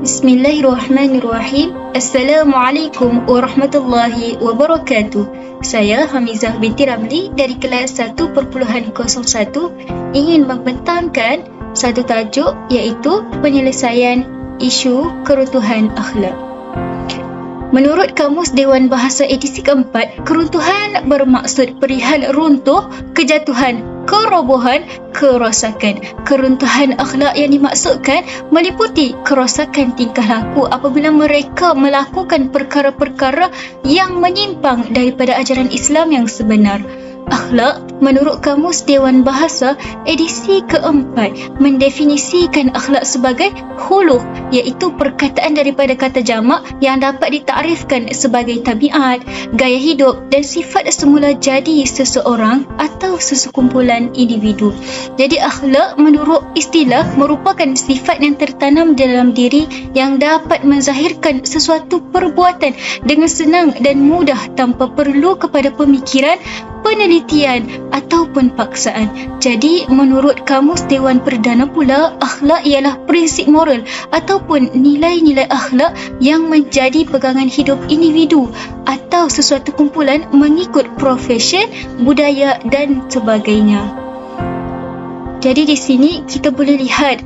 Bismillahirrahmanirrahim. Assalamualaikum warahmatullahi wabarakatuh. Saya Hamizah binti Ramli dari kelas 1.01 ingin membentangkan satu tajuk iaitu penyelesaian isu keruntuhan akhlak. Menurut Kamus Dewan Bahasa edisi keempat, keruntuhan bermaksud perihal runtuh, kejatuhan, kerobohan, kerosakan. Keruntuhan akhlak yang dimaksudkan meliputi kerosakan tingkah laku apabila mereka melakukan perkara-perkara yang menyimpang daripada ajaran Islam yang sebenar. Akhlak menurut Kamus Dewan Bahasa edisi keempat mendefinisikan akhlak sebagai khuluq, iaitu perkataan daripada kata jamak yang dapat ditarifkan sebagai tabiat, gaya hidup dan sifat semula jadi seseorang atau sesekumpulan individu. Jadi akhlak menurut istilah merupakan sifat yang tertanam dalam diri yang dapat menzahirkan sesuatu perbuatan dengan senang dan mudah tanpa perlu kepada pemikiran, penelitian ataupun paksaan. Jadi menurut Kamus Dewan Perdana pula, akhlak ialah prinsip moral ataupun nilai-nilai akhlak yang menjadi pegangan hidup individu atau sesuatu kumpulan mengikut profesi, budaya dan sebagainya. Jadi di sini kita boleh lihat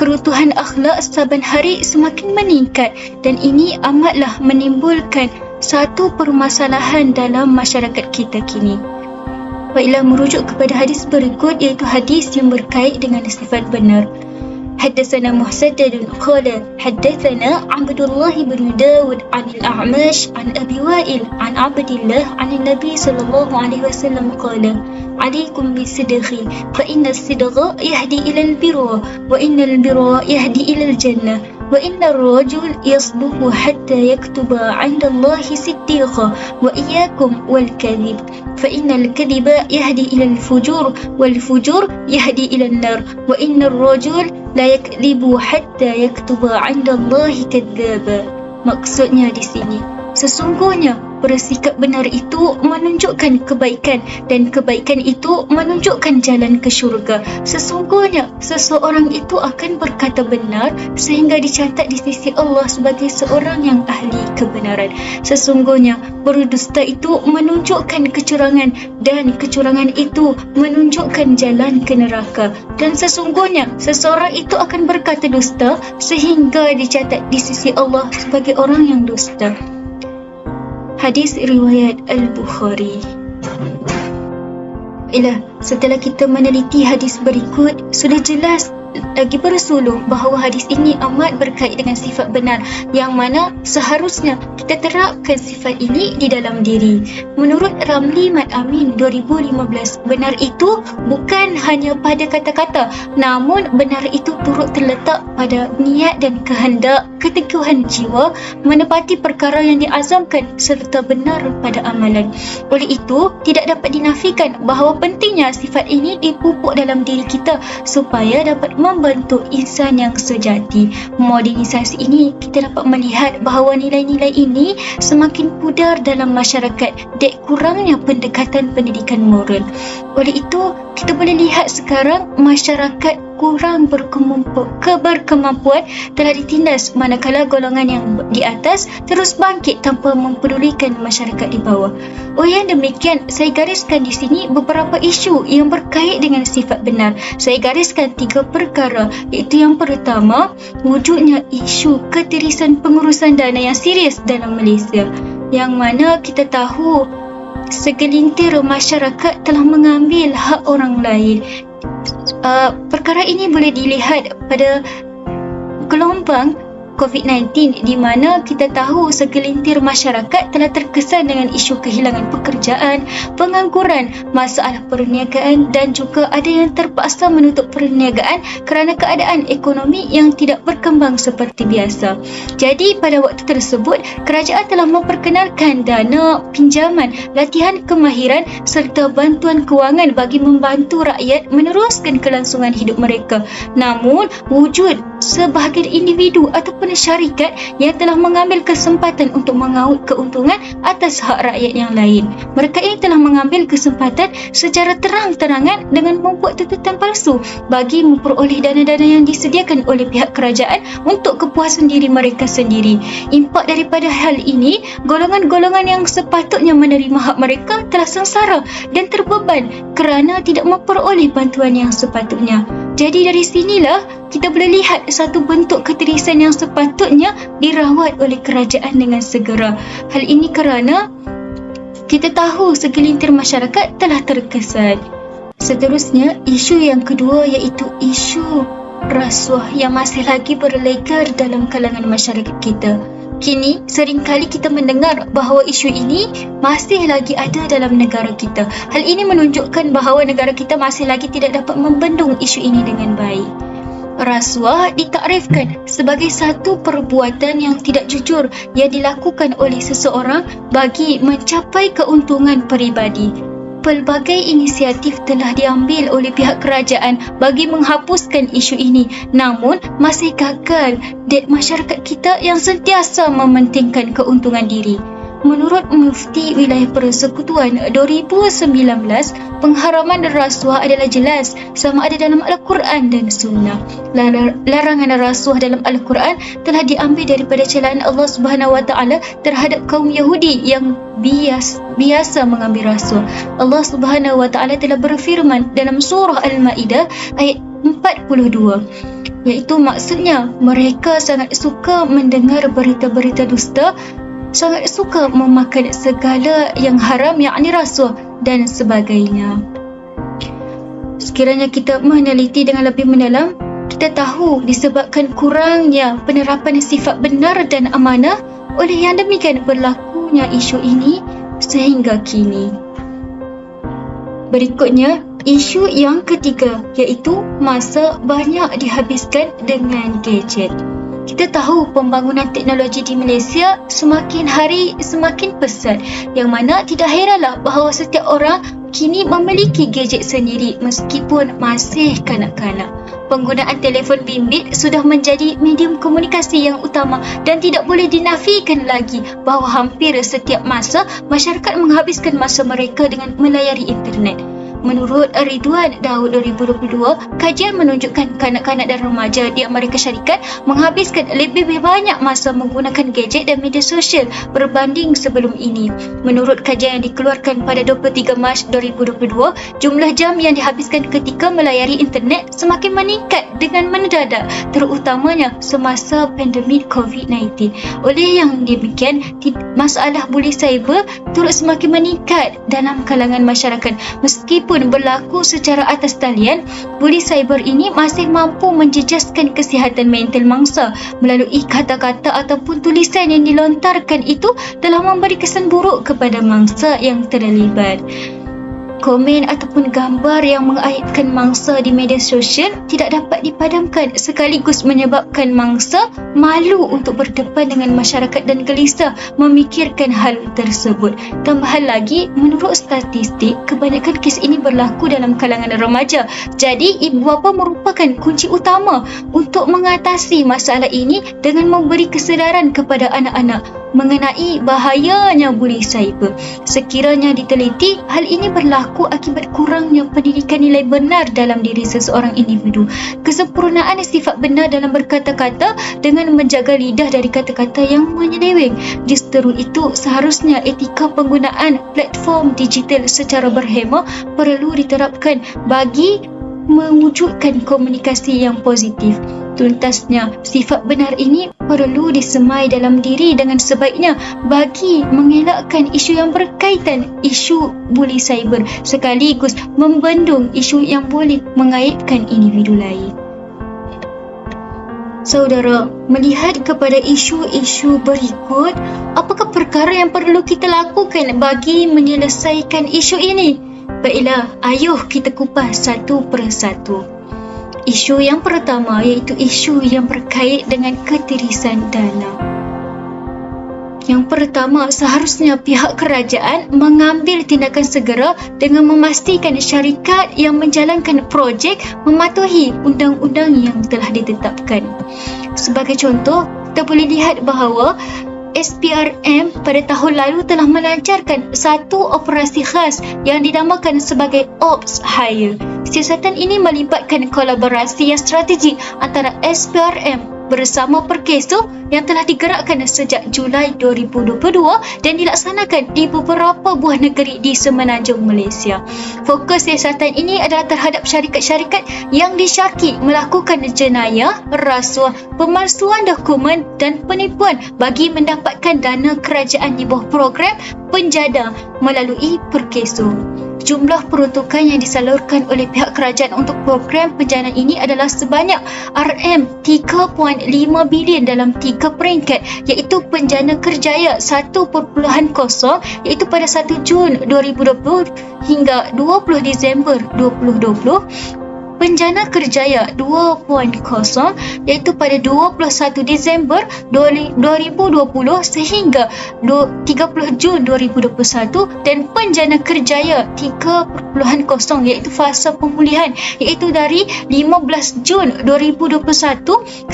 keruntuhan akhlak saban hari semakin meningkat dan ini amatlah menimbulkan satu permasalahan dalam masyarakat kita kini. Baiklah, merujuk kepada hadis berikut iaitu hadis yang berkait dengan sifat benar. Haddatsana Muhsaddad qala haddatsana Abdullah bin Dawud 'an al-A'mash 'an Abi Wa'il 'an Abdillah 'an Nabi sallallahu alaihi wasallam qala عليكم بالصدق فإن الصدق يهدي إلى البر وإن البر يهدي إلى الجنة وإن الرجل يصدق حتى يكتب عند الله صديقا وإياكم والكذب فإن الكذب يهدي إلى الفجور والفجور يهدي إلى النار وإن الرجل لا يكذب حتى يكتب عند الله كذابا. Maksudnya di sini, sesungguhnya bersikap benar itu menunjukkan kebaikan dan kebaikan itu menunjukkan jalan ke syurga. Sesungguhnya seseorang itu akan berkata benar sehingga dicatat di sisi Allah sebagai seorang yang ahli kebenaran. Sesungguhnya berdusta itu menunjukkan kecurangan dan kecurangan itu menunjukkan jalan ke neraka. Dan sesungguhnya seseorang itu akan berkata dusta sehingga dicatat di sisi Allah sebagai orang yang dusta. Hadis riwayat Al-Bukhari. Setelah kita meneliti hadis berikut, sudah jelas lagi bersuluh bahawa hadis ini amat berkait dengan sifat benar yang mana seharusnya kita terapkan sifat ini di dalam diri. Menurut Ramli Mat Amin 2015, benar itu bukan hanya pada kata-kata, namun benar itu turut terletak pada niat dan kehendak, keteguhan jiwa, menepati perkara yang diazamkan serta benar pada amalan. Oleh itu, tidak dapat dinafikan bahawa pentingnya sifat ini dipupuk dalam diri kita supaya dapat membentuk insan yang sejati. Modernisasi ini kita dapat melihat bahawa nilai-nilai ini semakin pudar dalam masyarakat dek kurangnya pendekatan pendidikan moral. Oleh itu, kita boleh lihat sekarang masyarakat kurang berkemampuan telah ditindas manakala golongan yang di atas terus bangkit tanpa mempedulikan masyarakat di bawah. Oleh yang demikian, saya gariskan di sini beberapa isu yang berkait dengan sifat benar. Saya gariskan 3 perkara, iaitu yang pertama, wujudnya isu ketirisan pengurusan dana yang serius dalam Malaysia, yang mana kita tahu segelintir masyarakat telah mengambil hak orang lain. Perkara ini boleh dilihat pada gelombang COVID-19 di mana kita tahu segelintir masyarakat telah terkesan dengan isu kehilangan pekerjaan, pengangguran, masalah perniagaan dan juga ada yang terpaksa menutup perniagaan kerana keadaan ekonomi yang tidak berkembang seperti biasa. Jadi pada waktu tersebut, kerajaan telah memperkenalkan dana pinjaman, latihan kemahiran serta bantuan kewangan bagi membantu rakyat meneruskan kelangsungan hidup mereka. Namun, wujud sebahagian individu ataupun syarikat yang telah mengambil kesempatan untuk mengaut keuntungan atas hak rakyat yang lain. Mereka ini telah mengambil kesempatan secara terang-terangan dengan membuat tuntutan palsu bagi memperoleh dana-dana yang disediakan oleh pihak kerajaan untuk kepuasan diri mereka sendiri. Impak daripada hal ini, golongan-golongan yang sepatutnya menerima hak mereka telah sengsara dan terbeban kerana tidak memperoleh bantuan yang sepatutnya. Jadi dari sinilah kita boleh lihat satu bentuk ketirisan yang sepatutnya dirawat oleh kerajaan dengan segera. Hal ini kerana kita tahu segelintir masyarakat telah terkesan. Seterusnya, isu yang kedua iaitu isu rasuah yang masih lagi berlegar dalam kalangan masyarakat kita. Kini, seringkali kita mendengar bahawa isu ini masih lagi ada dalam negara kita. Hal ini menunjukkan bahawa negara kita masih lagi tidak dapat membendung isu ini dengan baik. Rasuah ditakrifkan sebagai satu perbuatan yang tidak jujur yang dilakukan oleh seseorang bagi mencapai keuntungan peribadi. Pelbagai inisiatif telah diambil oleh pihak kerajaan bagi menghapuskan isu ini, namun masih gagal dan masyarakat kita yang sentiasa mementingkan keuntungan diri. Menurut Mufti Wilayah Persekutuan 2019, pengharaman rasuah adalah jelas sama ada dalam Al-Quran dan Sunnah. Larangan rasuah dalam Al-Quran telah diambil daripada celaan Allah Subhanahu Wa Taala terhadap kaum Yahudi yang biasa mengambil rasuah. Allah Subhanahu Wa Taala telah berfirman dalam surah Al-Maidah ayat 42, iaitu maksudnya mereka sangat suka mendengar berita-berita dusta, sangat suka memakan segala yang haram, yakni rasuah dan sebagainya. Sekiranya kita meneliti dengan lebih mendalam, kita tahu disebabkan kurangnya penerapan sifat benar dan amanah, oleh yang demikian berlakunya isu ini sehingga kini. Berikutnya, isu yang ketiga iaitu masa banyak dihabiskan dengan gadget. Kita tahu pembangunan teknologi di Malaysia semakin hari semakin pesat, yang mana tidak heranlah bahawa setiap orang kini memiliki gadget sendiri meskipun masih kanak-kanak. Penggunaan telefon bimbit sudah menjadi medium komunikasi yang utama dan tidak boleh dinafikan lagi bahawa hampir setiap masa masyarakat menghabiskan masa mereka dengan melayari internet. Menurut Ridwan Daud 2022, kajian menunjukkan kanak-kanak dan remaja di Amerika Syarikat menghabiskan lebih banyak masa menggunakan gadget dan media sosial berbanding sebelum ini. Menurut kajian yang dikeluarkan pada 23 Mac 2022, jumlah jam yang dihabiskan ketika melayari internet semakin meningkat dengan mendadak, terutamanya semasa pandemik COVID-19. Oleh yang demikian, masalah buli cyber turut semakin meningkat dalam kalangan masyarakat. Meskipun berlaku secara atas talian, buli cyber ini masih mampu menjejaskan kesihatan mental mangsa melalui kata-kata ataupun tulisan yang dilontarkan itu telah memberi kesan buruk kepada mangsa yang terlibat. Komen ataupun gambar yang mengaibkan mangsa di media sosial tidak dapat dipadamkan, sekaligus menyebabkan mangsa malu untuk berdepan dengan masyarakat dan gelisah memikirkan hal tersebut. Tambahan lagi, menurut statistik, kebanyakan kes ini berlaku dalam kalangan remaja. Jadi, ibu bapa merupakan kunci utama untuk mengatasi masalah ini dengan memberi kesedaran kepada anak-anak mengenai bahayanya buli cyber. Sekiranya diteliti, hal ini berlaku akibat kurangnya pendidikan nilai benar dalam diri seseorang individu, kesempurnaan sifat benar dalam berkata-kata dengan menjaga lidah dari kata-kata yang menyeleweng. Justru itu, seharusnya etika penggunaan platform digital secara berhemah perlu diterapkan bagi mewujudkan komunikasi yang positif. Tuntasnya, sifat benar ini perlu disemai dalam diri dengan sebaiknya bagi mengelakkan isu yang berkaitan isu buli cyber, sekaligus membendung isu yang boleh mengaibkan individu lain. Saudara, melihat kepada isu-isu berikut, apakah perkara yang perlu kita lakukan bagi menyelesaikan isu ini? Baiklah, ayuh kita kupas satu persatu. Isu yang pertama iaitu isu yang berkait dengan ketirisan dana. Yang pertama, seharusnya pihak kerajaan mengambil tindakan segera dengan memastikan syarikat yang menjalankan projek mematuhi undang-undang yang telah ditetapkan. Sebagai contoh, kita boleh lihat bahawa SPRM pada tahun lalu telah melancarkan satu operasi khas yang dinamakan sebagai Ops Hire. Siasatan ini melibatkan kolaborasi yang strategik antara SPRM bersama Perkeso yang telah digerakkan sejak Julai 2022 dan dilaksanakan di beberapa buah negeri di Semenanjung Malaysia. Fokus siasatan ini adalah terhadap syarikat-syarikat yang disyaki melakukan jenayah, rasuah, pemalsuan dokumen dan penipuan bagi mendapatkan dana kerajaan di bawah program penjada melalui Perkeso. Jumlah peruntukan yang disalurkan oleh pihak kerajaan untuk program penjana ini adalah sebanyak RM3.5 bilion dalam 3 peringkat, iaitu penjana kerjaya 1.0 iaitu pada 1 Jun 2020 hingga 20 Disember 2020, penjana kerjaya 2.0 iaitu pada 21 Disember 2020 sehingga 30 Jun 2021 dan penjana kerjaya 3.0 iaitu fasa pemulihan iaitu dari 15 Jun 2021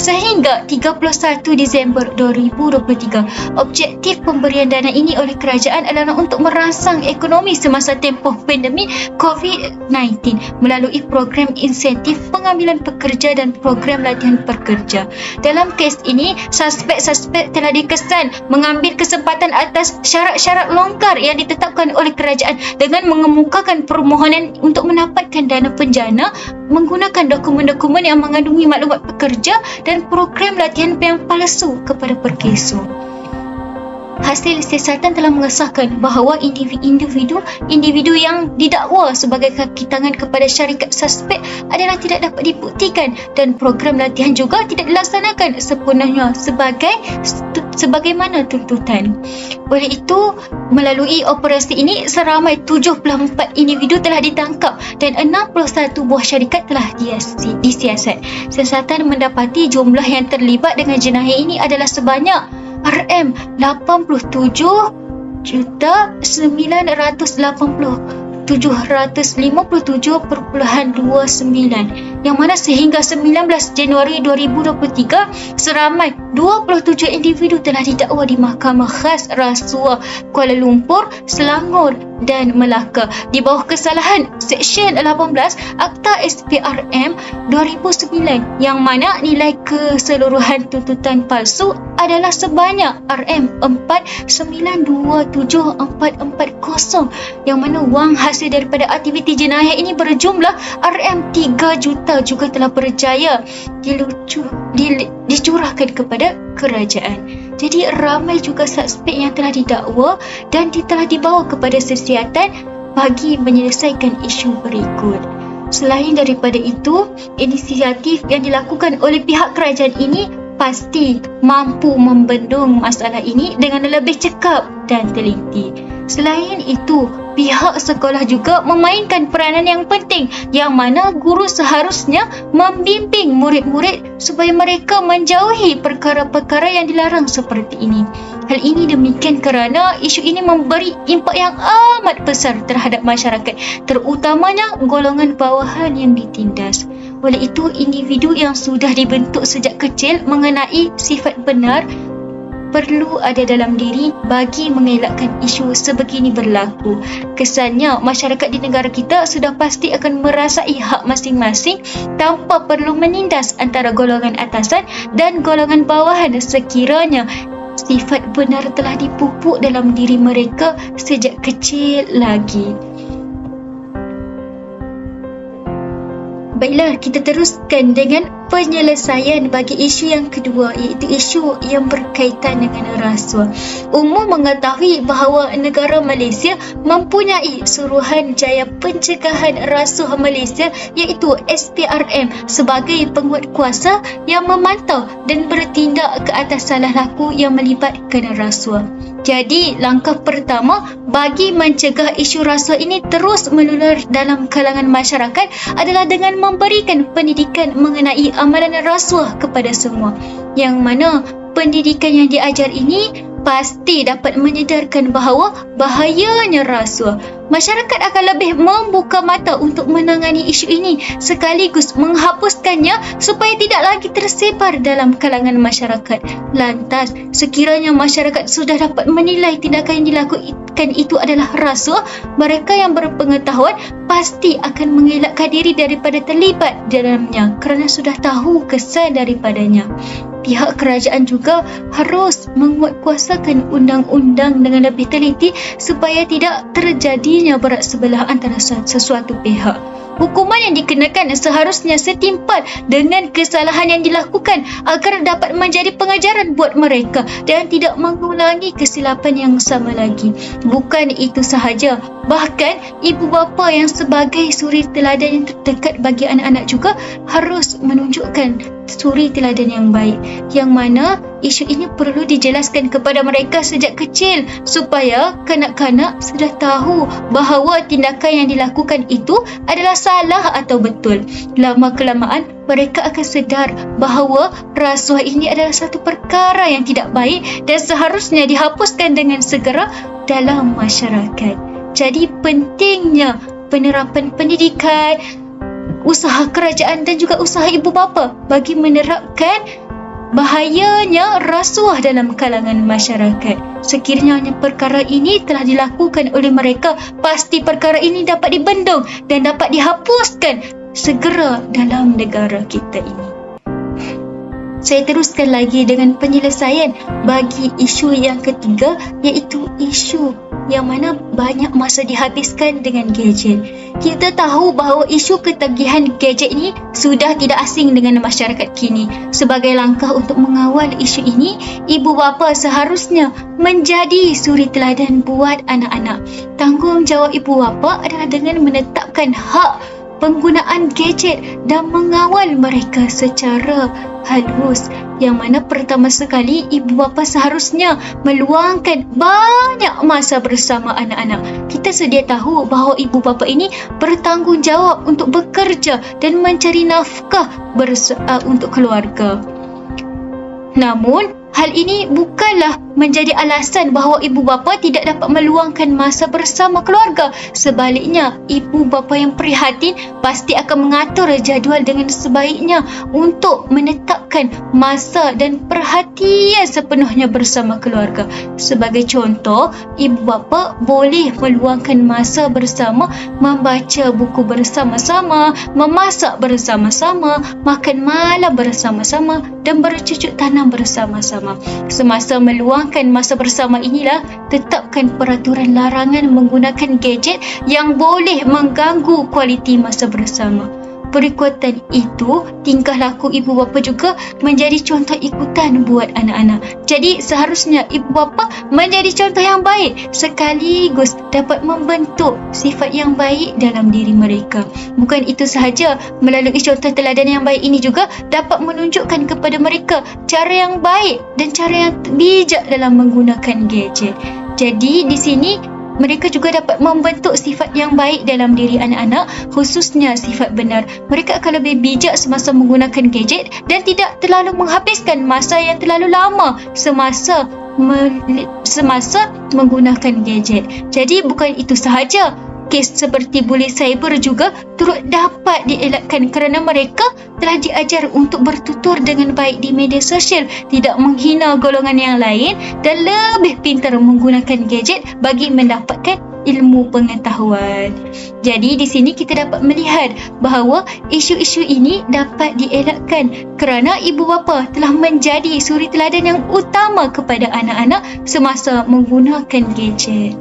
sehingga 31 Disember 2023. Objektif pemberian dana ini oleh kerajaan adalah untuk merangsang ekonomi semasa tempoh pandemik COVID-19 melalui program insentif pengambilan pekerja dan program latihan pekerja. Dalam kes ini, suspek-suspek telah dikesan mengambil kesempatan atas syarat-syarat longgar yang ditetapkan oleh kerajaan dengan mengemukakan permohonan untuk mendapatkan dana penjana menggunakan dokumen-dokumen yang mengandungi maklumat pekerja dan program latihan yang palsu kepada Perkeso. Hasil siasatan telah mengesahkan bahawa individu yang didakwa sebagai kaki tangan kepada syarikat suspek adalah tidak dapat dibuktikan dan program latihan juga tidak dilaksanakan sepenuhnya sebagaimana tuntutan. Oleh itu, melalui operasi ini seramai 74 individu telah ditangkap dan 61 buah syarikat telah disiasat. Siasatan mendapati jumlah yang terlibat dengan jenayah ini adalah sebanyak RM87,757,29 yang mana sehingga 19 Januari 2023 seramai 27 individu telah didakwa di Mahkamah Khas Rasuah Kuala Lumpur, Selangor dan Melaka di bawah kesalahan Seksyen 18 Akta SPRM 2009 yang mana nilai keseluruhan tuntutan palsu adalah sebanyak RM4927,440 yang mana wang hasil daripada aktiviti jenayah ini berjumlah RM3 juta juga telah berjaya dicurahkan kepada kerajaan. Jadi ramai juga suspek yang telah didakwa dan telah dibawa kepada siasatan bagi menyelesaikan isu berikut. Selain daripada itu, inisiatif yang dilakukan oleh pihak kerajaan ini pasti mampu membendung masalah ini dengan lebih cekap dan teliti. Selain itu, pihak sekolah juga memainkan peranan yang penting yang mana guru seharusnya membimbing murid-murid supaya mereka menjauhi perkara-perkara yang dilarang seperti ini. Hal ini demikian kerana isu ini memberi impak yang amat besar terhadap masyarakat, terutamanya golongan bawahan yang ditindas. Oleh itu, individu yang sudah dibentuk sejak kecil mengenai sifat benar perlu ada dalam diri bagi mengelakkan isu sebegini berlaku. Kesannya, masyarakat di negara kita sudah pasti akan merasai hak masing-masing tanpa perlu menindas antara golongan atasan dan golongan bawahan sekiranya sifat benar telah dipupuk dalam diri mereka sejak kecil lagi. Baiklah, kita teruskan dengan penyelesaian bagi isu yang kedua, iaitu isu yang berkaitan dengan rasuah. Umum mengetahui bahawa negara Malaysia mempunyai Suruhanjaya Pencegahan Rasuah Malaysia iaitu SPRM sebagai penguatkuasa yang memantau dan bertindak ke atas salah laku yang melibatkan rasuah. Jadi, langkah pertama bagi mencegah isu rasuah ini terus menular dalam kalangan masyarakat adalah dengan memberikan pendidikan mengenai amalan rasuah kepada semua. Yang mana pendidikan yang diajar ini pasti dapat menyedarkan bahawa bahayanya rasuah. Masyarakat akan lebih membuka mata untuk menangani isu ini sekaligus menghapuskannya supaya tidak lagi tersebar dalam kalangan masyarakat. Lantas, sekiranya masyarakat sudah dapat menilai tindakan yang dilakukan itu adalah rasuah, mereka yang berpengetahuan pasti akan mengelakkan diri daripada terlibat dalamnya kerana sudah tahu kesan daripadanya. Pihak kerajaan juga harus menguatkuasakan undang-undang dengan lebih teliti supaya tidak terjadinya berat sebelah antara sesuatu pihak. Hukuman yang dikenakan seharusnya setimpal dengan kesalahan yang dilakukan agar dapat menjadi pengajaran buat mereka dan tidak mengulangi kesilapan yang sama lagi. Bukan itu sahaja, bahkan ibu bapa yang sebagai suri teladan yang terdekat bagi anak-anak juga harus menunjukkan suri teladan yang baik, yang mana isu ini perlu dijelaskan kepada mereka sejak kecil supaya kanak-kanak sudah tahu bahawa tindakan yang dilakukan itu adalah salah atau betul. Lama-kelamaan mereka akan sedar bahawa rasuah ini adalah satu perkara yang tidak baik dan seharusnya dihapuskan dengan segera dalam masyarakat. Jadi pentingnya penerapan pendidikan, usaha kerajaan dan juga usaha ibu bapa bagi menerapkan bahayanya rasuah dalam kalangan masyarakat. Sekiranya perkara ini telah dilakukan oleh mereka, pasti perkara ini dapat dibendung dan dapat dihapuskan segera dalam negara kita ini. Saya teruskan lagi dengan penyelesaian bagi isu yang ketiga, iaitu isu yang mana banyak masa dihabiskan dengan gadget. Kita tahu bahawa isu ketagihan gadget ini sudah tidak asing dengan masyarakat kini. Sebagai langkah untuk mengawal isu ini, ibu bapa seharusnya menjadi suri teladan buat anak-anak. Tanggungjawab ibu bapa adalah dengan menetapkan hak penggunaan gadget dan mengawal mereka secara halus, yang mana pertama sekali ibu bapa seharusnya meluangkan banyak masa bersama anak-anak. Kita sedia tahu bahawa ibu bapa ini bertanggungjawab untuk bekerja dan mencari nafkah untuk keluarga. Namun, hal ini bukanlah menjadi alasan bahawa ibu bapa tidak dapat meluangkan masa bersama keluarga. Sebaliknya, ibu bapa yang prihatin pasti akan mengatur jadual dengan sebaiknya untuk menetapkan masa dan perhatian sepenuhnya bersama keluarga. Sebagai contoh, ibu bapa boleh meluangkan masa bersama membaca buku bersama-sama, memasak bersama-sama, makan malam bersama-sama dan bercucuk tanam bersama-sama. Semasa meluangkan masa bersama inilah, tetapkan peraturan larangan menggunakan gadget yang boleh mengganggu kualiti masa bersama. Berikutan itu, tingkah laku ibu bapa juga menjadi contoh ikutan buat anak-anak. Jadi seharusnya ibu bapa menjadi contoh yang baik sekaligus dapat membentuk sifat yang baik dalam diri mereka. Bukan itu sahaja, melalui contoh teladan yang baik ini juga dapat menunjukkan kepada mereka cara yang baik dan cara yang bijak dalam menggunakan gadget. Jadi di sini mereka juga dapat membentuk sifat yang baik dalam diri anak-anak, khususnya sifat benar. Mereka akan lebih bijak semasa menggunakan gadget dan tidak terlalu menghabiskan masa yang terlalu lama semasa menggunakan gadget. Jadi bukan itu sahaja, kes seperti bully cyber juga turut dapat dielakkan kerana mereka telah diajar untuk bertutur dengan baik di media sosial, tidak menghina golongan yang lain dan lebih pintar menggunakan gadget bagi mendapatkan ilmu pengetahuan. Jadi di sini kita dapat melihat bahawa isu-isu ini dapat dielakkan kerana ibu bapa telah menjadi suri teladan yang utama kepada anak-anak semasa menggunakan gadget.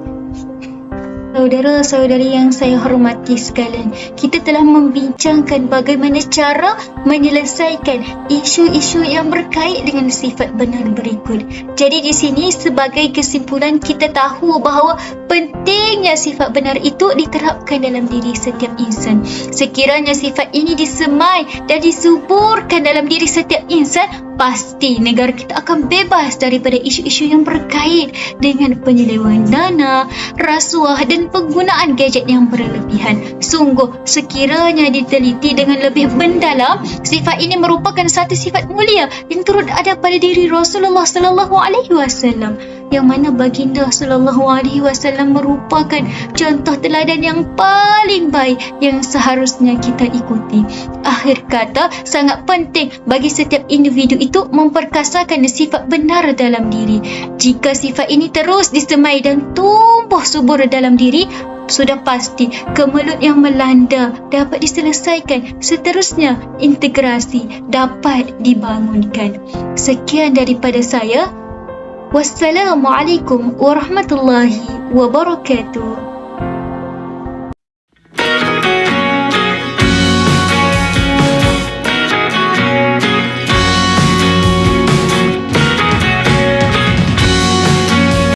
Saudara-saudari yang saya hormati sekalian, kita telah membincangkan bagaimana cara menyelesaikan isu-isu yang berkait dengan sifat benar berikut. Jadi di sini sebagai kesimpulan, kita tahu bahawa pentingnya sifat benar itu diterapkan dalam diri setiap insan. Sekiranya sifat ini disemai dan disuburkan dalam diri setiap insan, pasti negara kita akan bebas daripada isu-isu yang berkait dengan penyelewengan dana, rasuah dan penggunaan gadget yang berlebihan. Sungguh, sekiranya diteliti dengan lebih mendalam, sifat ini merupakan satu sifat mulia yang turut ada pada diri Rasulullah sallallahu alaihi wasallam. yang mana baginda sallallahu alaihi wasallam merupakan contoh teladan yang paling baik yang seharusnya kita ikuti. Akhir kata, sangat penting bagi setiap individu itu memperkasakan sifat benar dalam diri. Jika sifat ini terus disemai dan tumbuh subur dalam diri, sudah pasti kemelut yang melanda dapat diselesaikan. Seterusnya, integrasi dapat dibangunkan. Sekian daripada saya. Wassalamualaikum warahmatullahi wabarakatuh.